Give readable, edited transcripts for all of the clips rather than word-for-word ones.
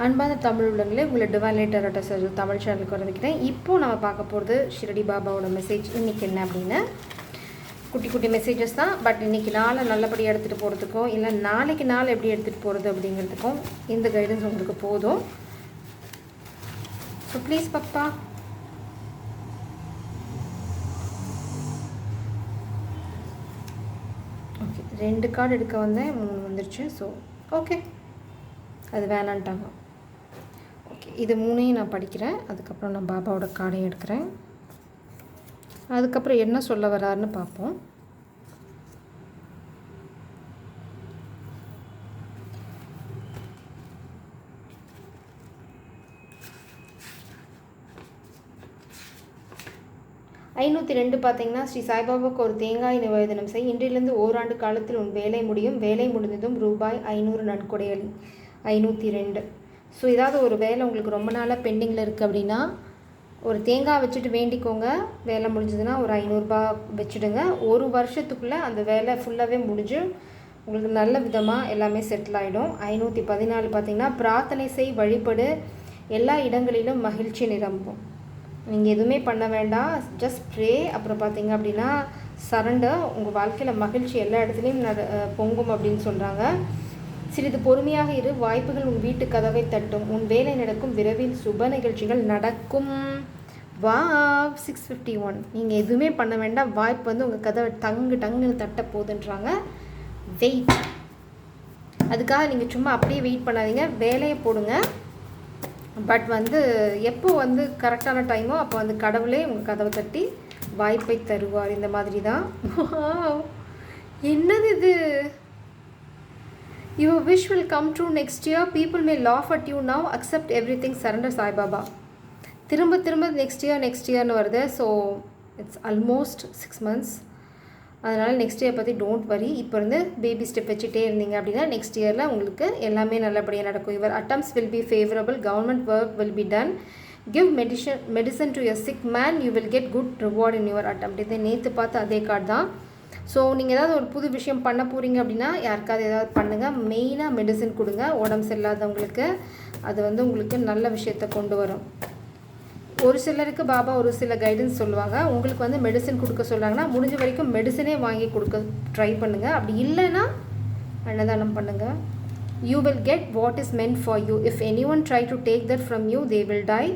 அன்பான தமிழ் உள்ளங்களே, உங்களை டிவைன் லைட் டேரோட் தமிழ் சேனலுக்கு வரவேற்கிறேன். இப்போது நம்ம பார்க்க போகிறது ஷிரடி பாபாவோட மெசேஜ். இன்றைக்கி என்ன அப்படின்னு குட்டி குட்டி மெசேஜஸ் தான். பட் இன்றைக்கி நாளை நல்லபடியாக எடுத்துகிட்டு போகிறதுக்கும், இல்லை நாளைக்கு நாள் எப்படி எடுத்துகிட்டு போகிறது அப்படிங்கிறதுக்கும் இந்த கைடன்ஸ் உங்களுக்கு போதும். ஸோ ப்ளீஸ் பாப்பா. ஓகே, 2 கார்டு எடுக்க வந்தேன், 3 வந்துருச்சு. ஸோ ஓகே, அது வேணான்ட்டாங்க. ஓகே, இது 3ஐயும் நான் படிக்கிறேன். அதுக்கப்புறம் நான் பாபாவோட கார்டையும் எடுக்கிறேன். அதுக்கப்புறம் என்ன சொல்ல வராருன்னு பார்ப்போம். $502 பார்த்தீங்கன்னா, ஸ்ரீ சாய்பாபாவுக்கு ஒரு தேங்காய் நிவேதனம் செய். இன்றிலிருந்து ஓராண்டு காலத்தில் உன் வேலை முடியும். வேலை முடிந்ததும் ரூபாய் 500 நன்கொடை அளி. 502. ஸோ ஏதாவது ஒரு வேலை உங்களுக்கு ரொம்ப நாளாக பெண்டிங்கில் இருக்குது அப்படின்னா, ஒரு தேங்காய் வச்சுட்டு வேண்டிக்கோங்க. வேலை முடிஞ்சதுன்னா ஒரு 500 வச்சுடுங்க. ஒரு வருஷத்துக்குள்ளே அந்த வேலை ஃபுல்லாகவே முடிஞ்சு உங்களுக்கு நல்ல விதமாக எல்லாமே செட்டில் ஆகிடும். 514 பார்த்திங்கன்னா, பிரார்த்தனை செய், வழிபடு, எல்லா இடங்களிலும் மகிழ்ச்சி நிரம்பும். நீங்கள் எதுவுமே பண்ண வேண்டாம், ஜஸ்ட் ப்ரே. அப்புறம் பார்த்தீங்க அப்படின்னா சரண்டர். உங்கள் வாழ்க்கையில் மகிழ்ச்சி எல்லா இடத்துலையும் பொங்கும் அப்படின்னு சொல்கிறாங்க. சிறிது பொறுமையாக இரு, வாய்ப்புகள் உன் வீட்டு கதவை தட்டும், உன் வேலை நடக்கும், விரைவில் சுப நிகழ்ச்சிகள் நடக்கும். வா 651. நீங்கள் எதுவுமே பண்ண வேண்டாம், வாய்ப்பு வந்து உங்கள் கதவை டங்குன்னு தட்ட போகுதுன்றாங்க. வெயிட். அதுக்காக நீங்கள் சும்மா அப்படியே வெயிட் பண்ணாதீங்க, வேலையை போடுங்க. பட் வந்து எப்போ வந்து கரெக்டான டைமோ அப்போ வந்து கடவுளே உங்கள் கதவை தட்டி வாய்ப்பை தருவார். இந்த மாதிரி தான். என்னது இது? Your wish will come true next year. People may laugh at you now. Accept everything. Surrender Sai Baba. திரும்ப நெக்ஸ்ட் இயர்னு வருது. So it's almost 6 months. அதனால் நெக்ஸ்ட் இயர் பற்றி டோன்ட் வரி. இப்போ இருந்து பேபி ஸ்டெப் வச்சுட்டே இருந்தீங்க அப்படின்னா நெக்ஸ்ட் இயரில் உங்களுக்கு எல்லாமே நல்லபடியாக நடக்கும். Your attempts will be favourable. Government work will be done. Give medicine to your sick man. You will get good reward in your attempt. இதை நேற்று பார்த்து அதே கார்டு தான். ஸோ நீங்கள் ஏதாவது ஒரு புது விஷயம் பண்ண போகிறீங்க அப்படின்னா யாருக்காவது ஏதாவது பண்ணுங்கள். மெயினாக மெடிசன் கொடுங்க உடம்பு சரியில்லாதவங்களுக்கு. அது வந்து உங்களுக்கு நல்ல விஷயத்தை கொண்டு வரும். ஒரு சிலருக்கு பாபா ஒரு சில கைடன்ஸ் சொல்லுவாங்க. உங்களுக்கு வந்து மெடிசன் கொடுக்க சொல்கிறாங்கன்னா முடிஞ்ச வரைக்கும் மெடிசனே வாங்கி கொடுக்க ட்ரை பண்ணுங்கள். அப்படி இல்லைன்னா அன்னதானம் பண்ணுங்கள். You will get what is meant for you. If any one try to take that from you, they will die.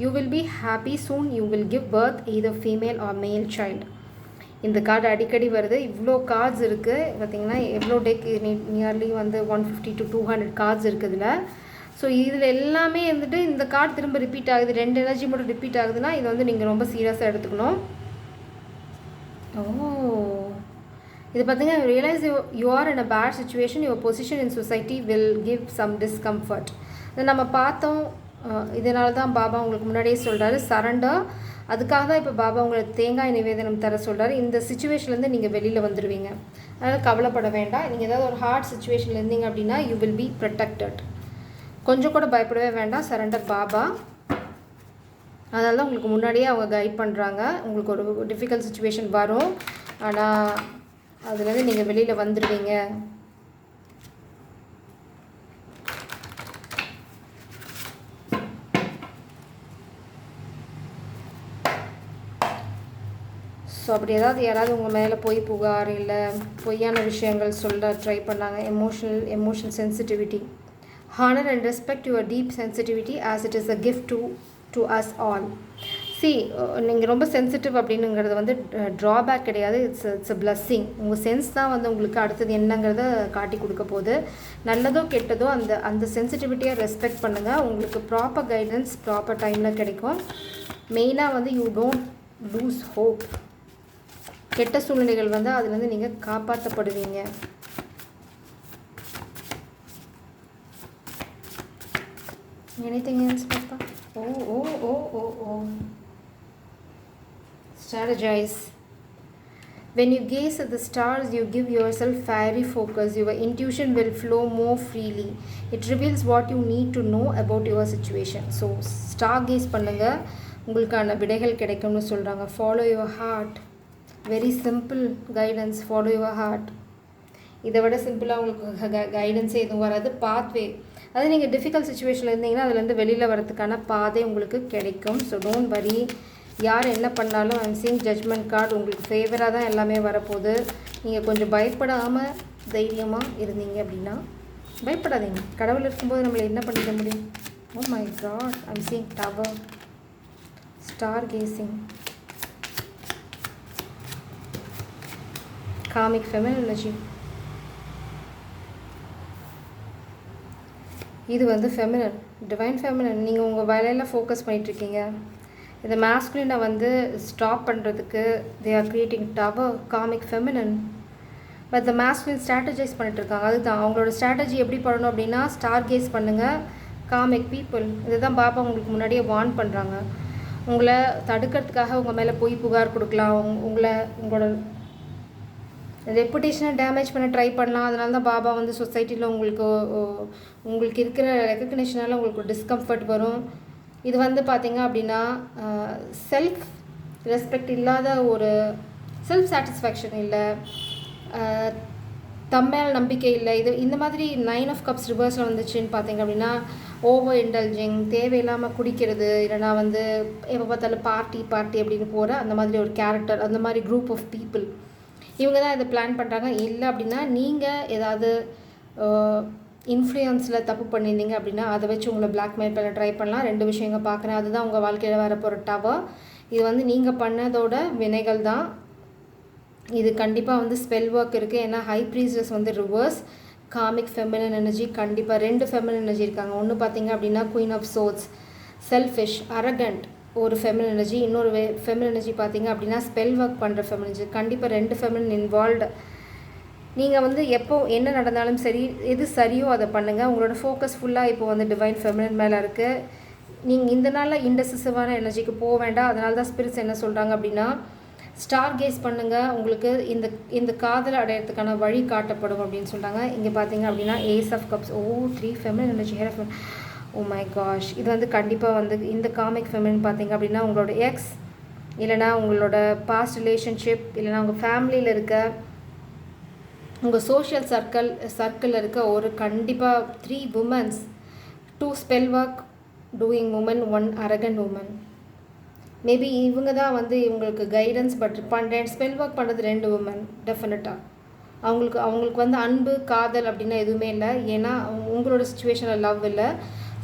You will be happy soon. You will give birth either female or male child. இந்த card அடிக்கடி வருது. இவ்வளோ cards இருக்குது பார்த்திங்கன்னா. எவ்வளோ டேக்கு nearly வந்து 150 to 200 cards இருக்குது இதில். ஸோ இதில் எல்லாமே வந்துட்டு இந்த கார்டு திரும்ப ரிப்பீட் ஆகுது. 2 எனர்ஜி மட்டும் ரிப்பீட் ஆகுதுன்னா இது வந்து நீங்கள் ரொம்ப சீரியஸாக எடுத்துக்கணும். இது பார்த்திங்கன்னா, realise you are in a bad situation. Your position in society will give some discomfort. இதை நம்ம பார்த்தோம். இதனால தான் பாபா உங்களுக்கு முன்னாடியே சொல்கிறாரு சரண்டர். அதுக்காக தான் இப்போ பாபா உங்களுக்கு தேங்காய் நிவேதனம் தர சொல்கிறாரு. இந்த சுச்சுவேஷன்லேருந்து நீங்கள் வெளியில் வந்துடுவீங்க. அதனால் கவலைப்பட வேண்டாம். நீங்கள் ஏதாவது ஒரு ஹார்ட் சுச்சுவேஷனில் இருந்தீங்க அப்படின்னா யூ வில் பி ப்ரொடெக்டட். கொஞ்சம் கூட பயப்படவே வேண்டாம். சரண்டர் பாபா. அதனால தான் உங்களுக்கு முன்னாடியே அவங்க கைட் பண்ணுறாங்க. உங்களுக்கு ஒரு டிஃபிகல்ட் சுச்சுவேஷன் வரும், ஆனால் அதுலேருந்து நீங்கள் வெளியில் வந்துடுவீங்க. ஸோ அப்படி யாராவது உங்கள் மேலே பொய் புகார் இல்லை பொய்யான விஷயங்கள் சொல்ல ட்ரை பண்ணாங்க. Emotional sensitivity. Honor and respect your deep sensitivity as it is a gift to us all. See, நீங்கள் ரொம்ப சென்சிட்டிவ் அப்படின்னுங்கிறது வந்து ட்ராபேக் கிடையாது. It's a blessing. உங்கள் சென்ஸ் தான் வந்து உங்களுக்கு அடுத்தது என்னங்கிறத காட்டி கொடுக்க போகுது. நல்லதோ கெட்டதோ அந்த சென்சிட்டிவிட்டியை ரெஸ்பெக்ட் பண்ணுங்கள். உங்களுக்கு ப்ராப்பர் கைடன்ஸ் ப்ராப்பர் டைமில் கிடைக்கும். மெயினாக வந்து யூ டோன்ட் லூஸ் ஹோப். கெட்ட சூழ்நிலைகள் வந்து அதுலேருந்து நீங்கள் காப்பாற்றப்படுவீங்க. Anything else, Papa? Oh. Strategize. When you gaze at the stars, you give yourself fiery focus. Your intuition will flow more freely. It reveals what you need to know about your situation. So, star gaze பண்ணுங்க, உங்களுக்கான விடைகள் கிடைக்கும்னு சொல்கிறாங்க. Follow your heart. Very simple guidance. Follow your heart. இதை விட சிம்பிளாக உங்களுக்கு கைடன்ஸே எதுவும் வராது. பாத்வே அது நீங்கள் டிஃபிகல்ட் சுச்சுவேஷனில் இருந்தீங்கன்னா அதுலேருந்து வெளியில் வரதுக்கான பாதை உங்களுக்கு கிடைக்கும். ஸோ டோன்ட் வரி, யார் என்ன பண்ணாலும் ஐம் சீயிங் ஜட்ஜ்மெண்ட் கார்டு உங்களுக்கு ஃபேவராக தான் எல்லாமே வரப்போகுது. நீங்கள் கொஞ்சம் பயப்படாமல் தைரியமாக இருந்தீங்க அப்படின்னா, பயப்படாதீங்க. கடவுள் இருக்கும்போது நம்மளை என்ன பண்ணிட முடியும்? Oh my God, I'm seeing tower, star gazing, cosmic feminine energy. இது வந்து ஃபெமினன், டிவைன் ஃபெமினன். நீங்கள் உங்கள் வேலையில் ஃபோக்கஸ் பண்ணிகிட்ருக்கீங்க. இந்த மாஸ்குலினை வந்து ஸ்டாப் பண்ணுறதுக்கு they are creating tower, comic feminine. But the masculine strategise பண்ணிட்டுருக்காங்க. அதுதான் அவங்களோட ஸ்ட்ராட்டஜி எப்படி பண்ணணும் அப்படின்னா, ஸ்டார் கேஸ் பண்ணுங்கள், காமிக் பீப்புள். இதுதான் பாபா உங்களுக்கு முன்னாடியே வார்ன் பண்ணுறாங்க. உங்களை தடுக்கிறதுக்காக உங்கள் மேலே போய் புகார் கொடுக்கலாம், உங்களோட ரெப்புடேஷனை டேமேஜ் பண்ண ட்ரை பண்ணலாம். அதனால தான் பாபா வந்து சொசைட்டியில் உங்களுக்கு இருக்கிற ரெக்கக்னேஷனால் உங்களுக்கு டிஸ்கம்ஃபர்ட் வரும். இது வந்து பார்த்திங்க அப்படின்னா செல்ஃப் ரெஸ்பெக்ட் இல்லாத, ஒரு செல்ஃப் சாட்டிஸ்ஃபேக்ஷன் இல்லை, தம்மேல் நம்பிக்கை இல்லை. இந்த மாதிரி 9 ஆஃப் கப்ஸ் ரிவர்ஸில் வந்துச்சுன்னு பார்த்திங்க அப்படின்னா, ஓவர் இன்டல்ஜிங், தேவையில்லாமல் குடிக்கிறது, இல்லைனா வந்து எப்போ பார்த்தாலும் பார்ட்டி அப்படின்னு போகிற அந்த மாதிரி ஒரு கேரக்டர், அந்த மாதிரி குரூப் ஆஃப் பீப்புள் இவங்க தான் இதை பிளான் பண்ணுறாங்க. இல்லை அப்படின்னா நீங்கள் ஏதாவது இன்ஃப்ளூயன்ஸில் தப்பு பண்ணியிருந்தீங்க அப்படின்னா அதை வச்சு உங்களை பிளாக்மெயில் பண்ண ட்ரை பண்ணலாம். 2 விஷயங்கள் பார்க்குறேன். அதுதான் உங்கள் வாழ்க்கையில் வரப்போகிற டவர். இது வந்து நீங்கள் பண்ணதோட வினைகள் தான். இது கண்டிப்பாக வந்து ஸ்பெல் ஒர்க் இருக்குது. ஏன்னா ஹை ப்ரீஸ்டஸ் வந்து ரிவர்ஸ், காமிக் ஃபெமினின் எனர்ஜி. கண்டிப்பாக 2 ஃபெமினின் எனர்ஜி இருக்காங்க. ஒன்று பார்த்திங்க அப்படின்னா queen of sorts, selfish, arrogant ஒரு ஃபெமினின் எனர்ஜி. இன்னொரு ஃபெமினின் எனர்ஜி பார்த்திங்க அப்படின்னா ஸ்பெல் ஒர்க் பண்ணுற ஃபெமினின் எனர்ஜி. கண்டிப்பாக 2 ஃபெமினின் இன்வால்வ்டு. நீங்கள் வந்து எப்போ என்ன நடந்தாலும் சரி, எது சரியோ அதை பண்ணுங்கள். உங்களோட ஃபோக்கஸ் ஃபுல்லாக இப்போ வந்து டிவைன் ஃபெமினின் மேலே இருக்குது. நீங்கள் இந்த நாளில் இன்டெசிசிவான எனர்ஜிக்கு போக வேண்டாம். அதனால தான் ஸ்பிரிட்ஸ் என்ன சொல்கிறாங்க அப்படின்னா, ஸ்டார் கேஸ் பண்ணுங்கள், உங்களுக்கு இந்த காதலை அடையிறதுக்கான வழி காட்டப்படும் அப்படின்னு சொல்கிறாங்க. இங்கே பார்த்தீங்க அப்படின்னா ace of cups, 3 feminine energy, hair of, oh my gosh. இது வந்து கண்டிப்பாக வந்து இந்த காமிக் ஃபெமினின் பார்த்தீங்க அப்படின்னா உங்களோட எக்ஸ், இல்லைனா உங்களோட பாஸ்ட் ரிலேஷன்ஷிப், இல்லைனா உங்கள் ஃபேமிலியில் இருக்க, உங்கள் சோஷியல் சர்க்கிளில் இருக்க ஒரு கண்டிப்பாக 3 women, 2 spell work doing woman, 1 arrogant woman. Maybe இவங்க தான் வந்து இவங்களுக்கு கைடன்ஸ். பட் ஸ்பெல் ஒர்க் பண்ணுறது 2 உமன் டெஃபினட்டாக. அவங்களுக்கு வந்து அன்பு, காதல் அப்படின்னா எதுவுமே இல்லை. ஏன்னா உங்களோட சுச்சுவேஷனில் லவ் இல்லை.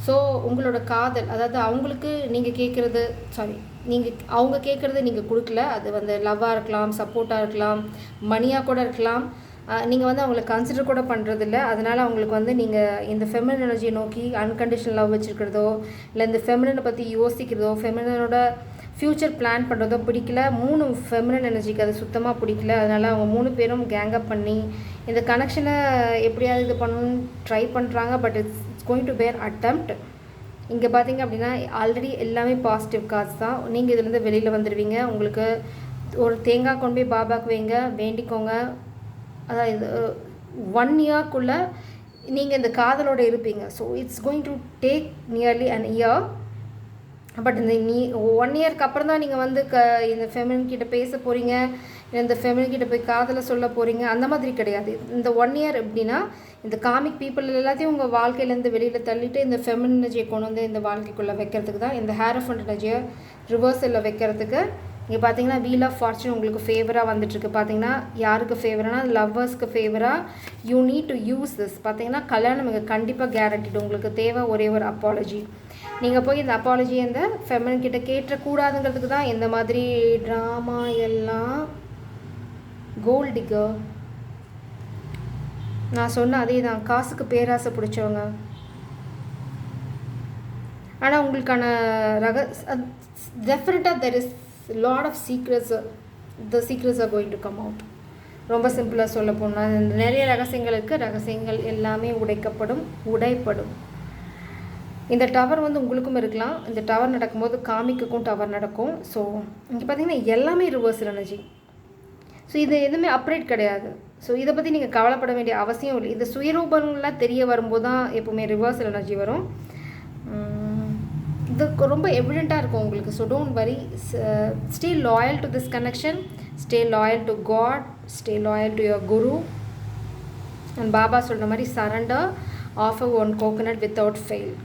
ஸோ உங்களோட காதல், அதாவது அவங்களுக்கு நீங்கள் கேட்குறது, அவங்க கேட்குறது நீங்கள் கொடுக்கல. அது வந்து லவ்வாக இருக்கலாம், சப்போர்ட்டாக இருக்கலாம், மணியாக கூட இருக்கலாம். நீங்கள் வந்து அவங்கள கன்சிடர் கூட பண்ணுறதில்ல. அதனால் அவங்களுக்கு வந்து நீங்கள் இந்த ஃபெமினின் எனர்ஜியை நோக்கி அன்கண்டிஷனல் லவ் வச்சுருக்கிறதோ, இல்லை இந்த ஃபெமினினை பற்றி யோசிக்கிறதோ, ஃபெமினனோட ஃப்யூச்சர் பிளான் பண்ணுறதோ பிடிக்கல. 3 ஃபெமினின் எனர்ஜிக்கு அது சுத்தமாக பிடிக்கல. அதனால் அவங்க 3 பேரும் கேங்கப் பண்ணி இந்த கனெக்ஷனை எப்படியாவது இது பண்ணணும்னு ட்ரை பண்ணுறாங்க. பட் இட்ஸ் கோயிங் டு பேர் அட்டெம்ப்ட். இங்கே பார்த்தீங்க அப்படின்னா ஆல்ரெடி எல்லாமே பாசிட்டிவ் கார்ட்ஸ் தான். நீங்கள் இதுலேருந்து வெளியில் வந்துடுவீங்க. உங்களுக்கு ஒரு தேங்காய் கொண்டு போய் பாபாவுக்கு வைங்க, வேண்டிக்கோங்க. அதாவது 1 இயர்க்குள்ளே நீங்கள் இந்த காதலோடு இருப்பீங்க. So it's going to take nearly an year. But இந்த 1 இயர்க்கு அப்புறம் தான் நீங்கள் வந்து இந்த ஃபெமினின் கிட்ட பேச போகிறீங்க, இந்த ஃபெமினின் கிட்ட போய் காதலை சொல்ல போகிறீங்க, அந்த மாதிரி கிடையாது. இந்த 1 இயர் எப்படின்னா, இந்த காமிக் பீப்புள் எல்லாத்தையும் உங்கள் வாழ்க்கையிலேருந்து வெளியில் தள்ளிட்டு இந்த ஃபெமினின் எனர்ஜியை கொண்டு வந்து இந்த வாழ்க்கைக்குள்ளே வைக்கிறதுக்கு தான், இந்த ஹேர் ஆஃப் எனர்ஜியை ரிவர்ஸில் வைக்கிறதுக்கு. இங்கே பார்த்தீங்கன்னா வீல் ஆஃப் ஃபார்ச்சூன் உங்களுக்கு ஃபேவராக வந்துட்டுருக்கு. பார்த்தீங்கன்னா யாருக்கு ஃபேவரானா லவ்வர்ஸ்க்கு ஃபேவராக. You need to use this. பார்த்தீங்கன்னா கல்யாணம் இங்கே கண்டிப்பாக கேரண்டிடு. உங்களுக்கு தேவை ஒரே ஒரு அப்பாலஜி. நீங்கள் போய் இந்த அப்பாலஜி இந்த ஃபெமினின் கிட்ட கேட்டக்கூடாதுங்கிறதுக்கு தான் இந்த மாதிரி ட்ராமா எல்லாம். கோல்ட் டிக்கர், நான் சொன்ன அதே தான், காசுக்கு பேராசை பிடிச்சவங்க. ஆனால் உங்களுக்கான டெஃபினட்டாக there is lot of secrets. The secrets are going to come out. ரொம்ப சிம்பிளாக சொல்ல போனால் நிறைய ரகசியங்கள் எல்லாமே உடைப்படும். இந்த டவர் வந்து உங்களுக்கும் இருக்கலாம். இந்த டவர் நடக்கும்போது காமிக்குக்கும் டவர் நடக்கும். ஸோ இங்கே பார்த்தீங்கன்னா எல்லாமே ரிவர்சல் எனர்ஜி. ஸோ இது எதுவுமே அப்ரேட் கிடையாது. ஸோ இதை பற்றி நீங்கள் கவலைப்பட வேண்டிய அவசியம் இல்லை. இது சுயரூபங்கள்லாம் தெரிய வரும்போது தான் எப்போவுமே ரிவர்சல் எனர்ஜி வரும். இது ரொம்ப எவிடெண்ட்டாக இருக்கும் உங்களுக்கு. So don't worry, stay loyal to this connection, stay loyal to God, stay loyal to your guru. And Baba சொல்கிற மாதிரி surrender. Offer one coconut without fail.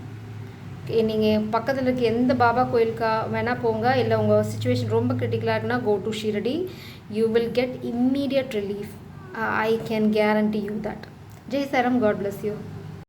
நீங்கள் பக்கத்தில் இருக்க எந்த பாபா கோயிலுக்கா வேணால் போங்க, இல்லை உங்கள் சுச்சுவேஷன் ரொம்ப கிரிட்டிக்கலாக இருக்குன்னா go to Shirdi. You will get immediate relief. I can guarantee you that. Jai Sairam, God bless you.